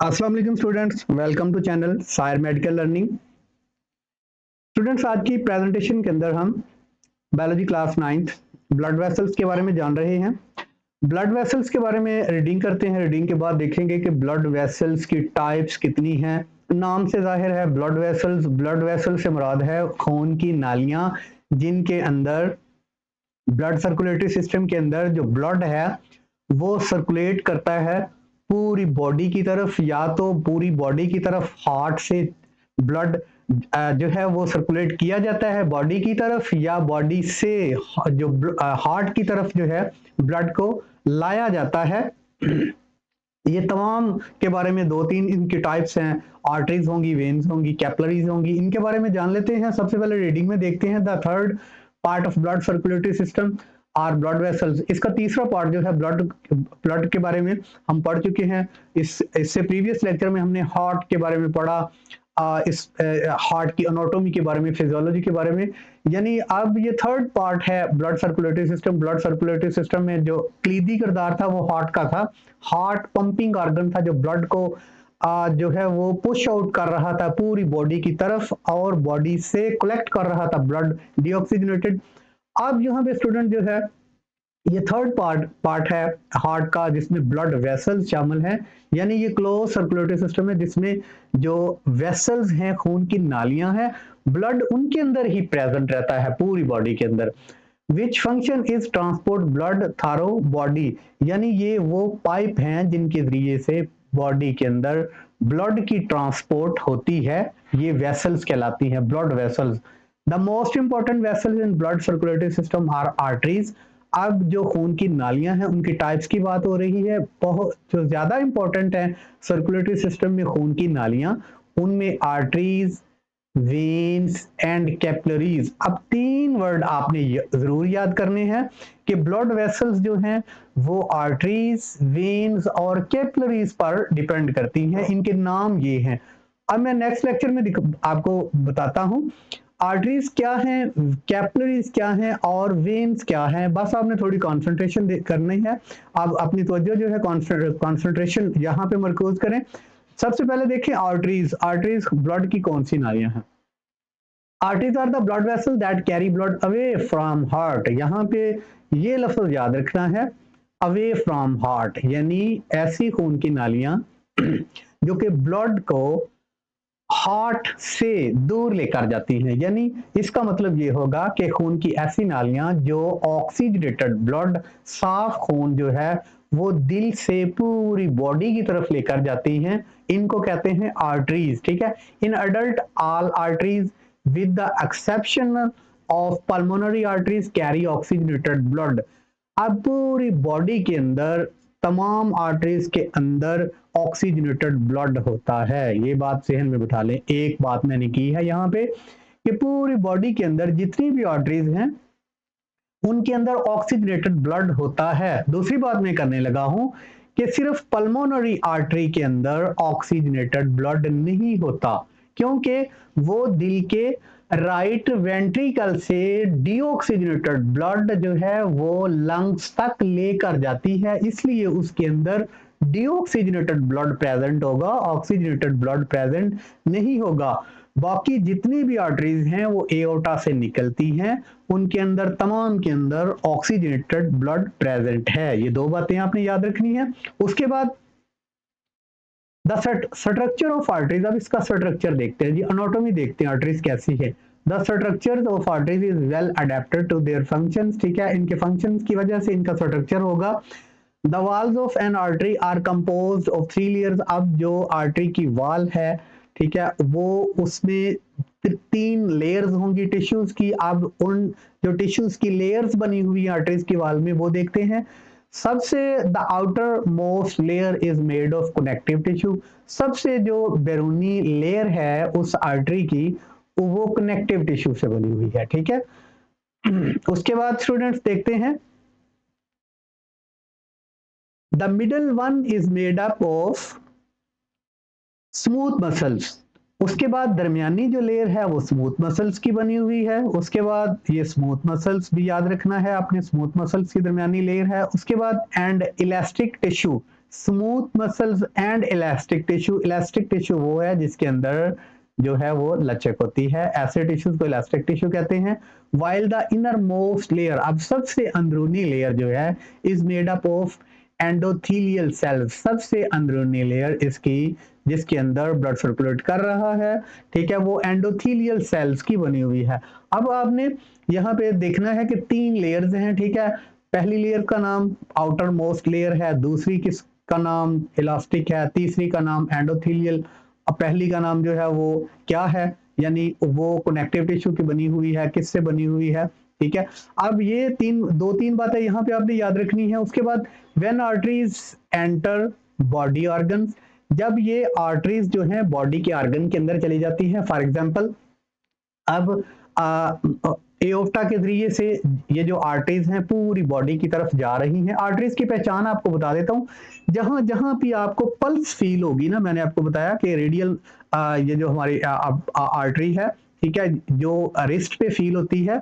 अस्सलाम वालेकुम students, welcome to channel Sayar medical learning. Students, आज की प्रेजेंटेशन के अंदर हम biology class 9th blood vessels के बारे में जान रहे हैं। ब्लड वेसल्स के बारे में रीडिंग करते हैं। रीडिंग के बाद देखेंगे कि ब्लड वेसल्स की टाइप्स कितनी हैं। नाम से जाहिर है ब्लड वेसल से मुराद है खून की नालियां, जिनके अंदर ब्लड सर्कुलेटरी सिस्टम के अंदर जो ब्लड है वो सर्कुलेट करता है पूरी बॉडी की तरफ, या तो पूरी बॉडी की तरफ हार्ट से ब्लड जो है वो सर्कुलेट किया जाता है बॉडी की तरफ, या बॉडी से जो हार्ट की तरफ जो है ब्लड को लाया जाता है। ये तमाम के बारे में दो तीन इनकी टाइप्स हैं। आर्टरीज होंगी, वेन्स होंगी, कैपिलरीज होंगी। इनके बारे में जान लेते हैं। सबसे पहले रीडिंग में देखते हैं the third part of blood circulatory system are blood vessels. इसका तीसरा पार्ट जो है ब्लड के बारे में हम पढ़ चुके हैं। इससे प्रीवियस लेक्चर में हमने हार्ट के बारे में पढ़ा, इस हार्ट की एनाटॉमी के बारे में, फिजियोलॉजी के बारे में। यानी अब ये थर्ड पार्ट है blood circulatory system. Blood circulatory system में जो क्लीदी किरदार था वो हार्ट का था। हार्ट पंपिंग ऑर्गन था जो ब्लड को जो है वो पुश आउट कर रहा था पूरी बॉडी की तरफ, और बॉडी से कलेक्ट कर रहा था ब्लड डीऑक्सीजनेटेड। अब यहाँ पे स्टूडेंट जो है ये थर्ड पार्ट है हार्ट का, जिसमें ब्लड वेसल्स शामिल हैं। यानी ये क्लोज सर्कुलेटरी सिस्टम है जिसमें जो वेसल्स हैं, खून की नालियां हैं, ब्लड उनके अंदर ही प्रेजेंट रहता है पूरी बॉडी के अंदर। Which function is transport blood थारो बॉडी। यानी ये वो पाइप हैं जिनके जरिए से बॉडी के अंदर ब्लड की ट्रांसपोर्ट होती है। ये वेसल्स कहलाती हैं, blood vessels. The most important vessels in blood circulatory system are arteries. अब जो खून की नालियां हैं उनकी टाइप्स की बात हो रही है। बहुत जो ज्यादा इंपॉर्टेंट है सर्कुलेटरी सिस्टम में खून की नालियां, उनमें आर्टरीज, वेन्स एंड कैपिलरीज। अब तीन वर्ड आपने जरूर याद करने हैं कि ब्लड वेसल्स जो हैं वो आर्टरीज, वेन्स और कैपिलरीज पर डिपेंड करती हैं। इनके नाम ये हैं। अब मैं नेक्स्ट लेक्चर में आपको बताता हूं आर्टरीज क्या हैं, कैपिलरीज क्या हैं और वेन्स क्या हैं। बस आपने थोड़ी कॉन्सेंट्रेशन करनी है। आप अपनी तवज्जो जो है कॉन्सेंट्रेशन यहाँ पे मरकूज करें। सबसे पहले देखें आर्टरीज। आर्टरीज ब्लड की कौन सी नालियां हैं? Arteries are the blood vessel that carry blood away from heart. यहाँ पे ये लफ्ज याद रखना है, अवे फ्रॉम हार्ट, यानी ऐसी खून की नालियां जो कि ब्लड को हार्ट से दूर लेकर जाती हैं। यानी इसका मतलब ये होगा कि खून की ऐसी नालियां जो ऑक्सीजनेटेड ब्लड, साफ खून जो है वो दिल से पूरी बॉडी की तरफ लेकर जाती हैं, इनको कहते हैं आर्टरीज। ठीक है। In adult all arteries with the exception of pulmonary arteries carry oxygenated blood. अब पूरी बॉडी के अंदर तमाम आर्टरीज के अंदर ऑक्सीजनेटेड ब्लड होता है। ये बात जहन में बिठा लें। एक बात मैंने की है यहाँ पे कि पूरी बॉडी के अंदर जितनी भी आर्टरीज हैं उनके अंदर ऑक्सीजनेटेड ब्लड होता है। दूसरी बात मैं करने लगा हूं कि सिर्फ पल्मोनरी आर्टरी के अंदर ऑक्सीजनेटेड ब्लड नहीं होता, क्योंकि वो दिल के राइट वेंट्रिकल से डीऑक्सीजनेटेड ब्लड जो है वो लंग्स तक लेकर जाती है, इसलिए उसके अंदर डीऑक्सीजनेटेड ब्लड प्रेजेंट होगा, ऑक्सीजनेटेड ब्लड प्रेजेंट नहीं होगा। बाकी जितनी भी आर्टरीज हैं वो एओर्टा से निकलती हैं, उनके अंदर तमाम के अंदर ऑक्सीजनेटेड ब्लड प्रेजेंट है। ये दो बातें आपने याद रखनी है। उसके बाद द स्ट्रक्चर ऑफ आर्टरीज। अब इसका स्ट्रक्चर देखते हैं जी, एनाटॉमी देखते हैं आर्टरीज कैसी है। The structure of arteries is well adapted to their functions. ठीक है, इनके फंक्शंस की वजह से इनका स्ट्रक्चर होगा। The walls of an artery are composed of 3 layers. अब जो आर्टरी की वॉल है, ठीक है, वो उसमें 3 लेयर्स होंगी टिश्यूज की। अब उन जो टिश्यूज की लेयर्स बनी हुई आर्टरीज की वॉल में वो देखते हैं। सबसे the outer most layer is made of connective tissue. सबसे जो बैरूनी लेयर है उस आर्टरी की वो कनेक्टिव टिश्यू से बनी हुई है। ठीक है। उसके बाद स्टूडेंट्स देखते हैं the middle one is made up of smooth muscles. उसके बाद दरमियानी जो लेयर है वो स्मूथ मसल्स की बनी हुई है। उसके बाद ये स्मूथ मसल्स भी याद रखना है आपने, स्मूथ मसल्स की दरमियानी लेयर है। उसके बाद and elastic tissue, smooth muscles and elastic tissue. Elastic tissue वो है जिसके अंदर जो है वो लचक होती है, ऐसे टिश्यूज को इलास्टिक टिश्यू कहते हैं। While the inner most layer, अब सबसे अंदरूनी लेयर जो है, is made up of endothelial cells, सबसे अंदरूनी लेयर इसकी जिसके अंदर ब्लड सर्कुलेट कर रहा है, ठीक है, वो एंडोथीलियल सेल्स की बनी हुई है। अब आपने यहाँ पे देखना है कि 3 लेयर्स हैं, ठीक है। पहली लेयर का नाम आउटर मोस्ट लेयर है, दूसरी किसका नाम इलास्टिक है, तीसरी का नाम एंडोथीलियल। अब पहली का नाम जो है वो क्या है, यानी वो कनेक्टिव टिश्यू की बनी हुई है, किससे बनी हुई है, ठीक है। अब ये दो तीन बातें यहाँ पे आपने याद रखनी है। उसके बाद when arteries enter body organs, जब ये आर्टरीज जो है बॉडी के ऑर्गन के अंदर चली जाती हैं, फॉर एग्जांपल अब एओर्टा के जरिए से ये जो आर्टरीज हैं पूरी बॉडी की तरफ जा रही हैं। आर्टरीज की पहचान आपको बता देता हूँ, जहां जहां भी आपको पल्स फील होगी ना, मैंने आपको बताया कि रेडियल ये जो हमारी आर्टरी है, ठीक है, जो रिस्ट पे फील होती है,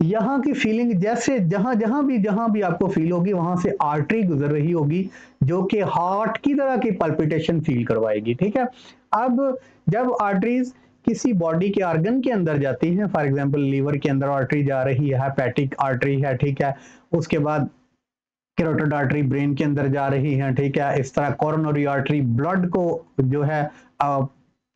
यहाँ की फीलिंग जैसे जहां भी आपको फील होगी वहां से आर्टरी गुजर रही होगी जो कि हार्ट की तरह की पल्पिटेशन फील करवाएगी, ठीक है। अब जब आर्टरीज किसी बॉडी के ऑर्गन के अंदर जाती हैं, फॉर एग्जांपल लीवर के अंदर आर्टरी जा रही है, हेपेटिक आर्टरी है, ठीक है, उसके बाद कैरोटिड आर्टरी ब्रेन के अंदर जा रही है, ठीक है, इस तरह कोरोनरी आर्टरी ब्लड को जो है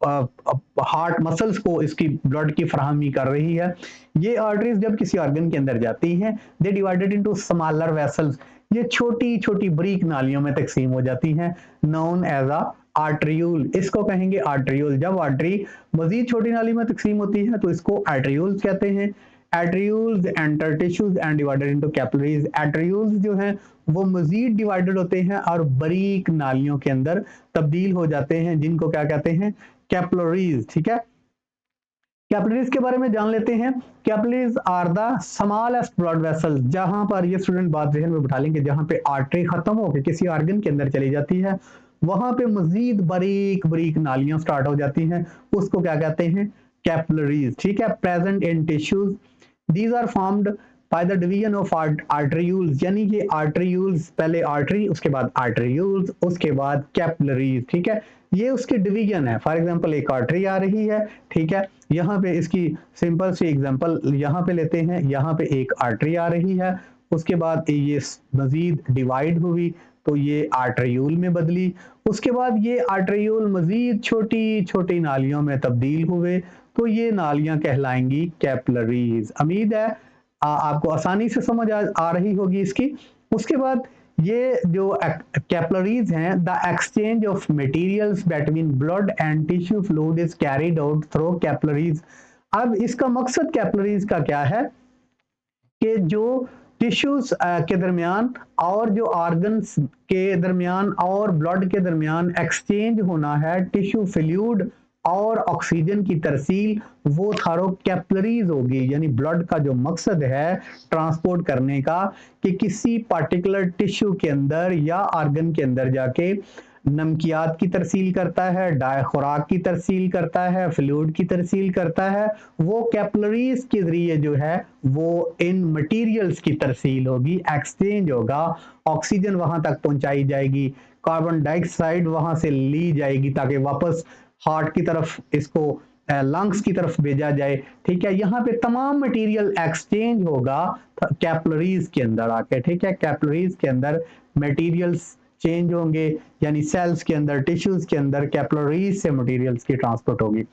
हार्ट मसल्स को इसकी ब्लड की फराहमी कर रही है। ये आर्टरीज जब किसी ऑर्गन के अंदर जाती हैं, they divided into smaller vessels, ये छोटी छोटी बारीक नालियों में तकसीम हो जाती हैं, नोन एज अ आर्टरियूल, इसको कहेंगे आर्टरियूल। जब आर्टरी मजीद छोटी नाली में तकसीम होती है तो इसको आर्टरियूल्स कहते हैं। Arterioles enter tissues and divided into capillaries, arterioles जो हैं वो मजीद डिवाइडेड होते हैं और बारीक नालियों के अंदर तब्दील हो जाते हैं, जिनको क्या कहते हैं, कैपिलरीज, ठीक है। कैपिलरीज के बारे में जान लेते हैं। Capillaries are the smallest blood vessels, जहां पर ये स्टूडेंट बात जहन में बिठा लेंगे, जहां पे आर्टरी खत्म होकर किसी ऑर्गन के अंदर चली जाती है वहां पे मजीद बारीक बारीक नालियां स्टार्ट हो जाती हैं, उसको क्या कहते हैं, कैपिलरीज, ठीक है। Present in tissues, these are formed by the division of arterioles, यानी ये आर्टरियूल्स, पहले आर्टरी उसके बाद आर्टरियूल्स उसके बाद कैपिलरीज, ठीक है, ये उसके डिवीजन है। फॉर एग्जांपल एक आर्टरी आ रही है, ठीक है, यहाँ पे इसकी सिंपल सी एग्जांपल यहाँ पे लेते हैं, यहाँ पे एक आर्टरी आ रही है, उसके बाद ये मजीद डिवाइड हुई तो ये आर्टरियूल में बदली, उसके बाद ये आर्टरियूल मजीद छोटी छोटी नालियों में तब्दील हुए तो ये नालियां कहलाएंगी कैपिलरीज। उम्मीद है आपको आसानी से समझ आ रही होगी इसकी। उसके बाद ये जो कैपिलरीज हैं, the exchange of materials between blood and tissue fluid is carried out through capillaries. अब इसका मकसद कैपिलरीज का क्या है कि जो टिश्यूज के दरमियान और जो ऑर्गन्स के दरमियान और ब्लड के दरमियान एक्सचेंज होना है टिश्यू फ्लूइड और ऑक्सीजन की तरसील, वो थारो कैपिलरीज होगी। यानी ब्लड का जो मकसद है ट्रांसपोर्ट करने का कि किसी पार्टिकुलर टिश्यू के अंदर या ऑर्गन के अंदर जाके नमकियात की तरसील करता है, खुराक की तरसील करता है, फ्लूइड की तरसील करता है, वो कैपिलरीज के जरिए जो है वो इन मटेरियल्स की तरसील होगी, एक्सचेंज होगा, ऑक्सीजन वहां तक पहुंचाई जाएगी, कार्बन डाइऑक्साइड वहां से ली जाएगी ताकि वापस हार्ट की तरफ इसको लंग्स की तरफ भेजा जाए, ठीक है। यहाँ पे तमाम मटेरियल एक्सचेंज होगा कैपिलरीज के अंदर आके, ठीक है, कैपिलरीज के अंदर मटेरियल्स चेंज होंगे, यानी सेल्स के अंदर टिश्यूज के अंदर कैपिलरीज से मटेरियल्स की ट्रांसपोर्ट होगी।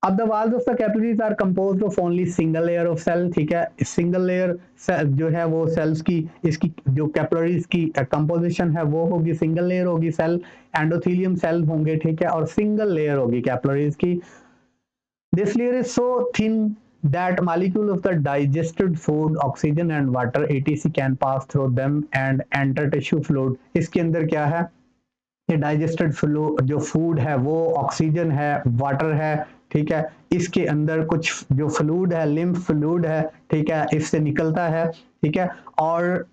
अब the walls of the capillaries are composed of only single layer of cell, ठीक है, सिंगल लेयर जो है वो सेल्स की, इसकी जो कैपिलरीज की कंपोजिशन है वो होगी सिंगल लेयर होगी, सेल एंडोथेलियम सेल होंगे, ठीक है, और सिंगल लेयर होगी कैपिलरीज की। This layer is so thin that molecule of the digested food, oxygen and water etc can pass through them and enter tissue fluid। इसके अंदर क्या है कि डाइजेस्टेड जो फूड है वो ऑक्सीजन है, वाटर है, ठीक है, इसके अंदर कुछ जो फ्लूइड है, लिम्फ फ्लूइड है, ठीक है, इससे निकलता है, ठीक है, और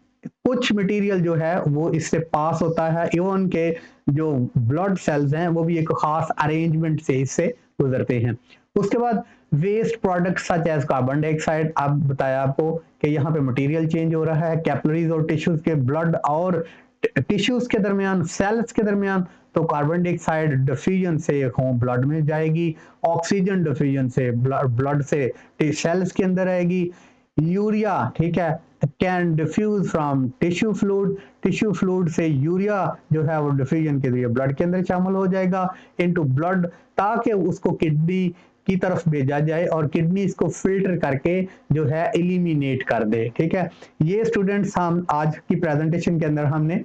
कुछ मटेरियल जो है वो इससे पास होता है, इवन के जो ब्लड सेल्स हैं वो भी एक खास अरेंजमेंट से इससे गुजरते हैं। उसके बाद waste product such as carbon dioxide, अब बताया आपको कि यहाँ पे मटेरियल चेंज हो रहा है, कैपिलरीज और टिश्यूज के ब्लड और टिश्यूज के दरमियान, सेल्स के दरमियान, तो कार्बन डाइऑक्साइड डिफ्यूजन से ब्लड में जाएगी, ऑक्सीजन डिफ्यूजन से ब्लड से सेल्स के अंदर आएगी। यूरिया, ठीक है, can diffuse from tissue fluid से यूरिया जो है वो डिफ्यूजन के लिए ब्लड के अंदर शामिल हो जाएगा इनटू ब्लड, ताकि उसको किडनी की तरफ भेजा जाए और किडनी इसको फिल्टर करके जो है एलिमिनेट कर दे। ठीक है, ये स्टूडेंट्स हम आज की प्रेजेंटेशन के अंदर हमने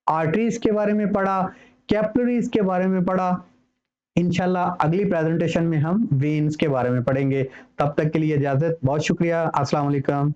आर्टरीज के बारे में पढ़ा, कैपिलरीज के बारे में पढ़ा। इंशाल्लाह अगली प्रेजेंटेशन में हम वेन्स के बारे में पढ़ेंगे। तब तक के लिए इजाजत, बहुत शुक्रिया, अस्सलाम वालेकुम।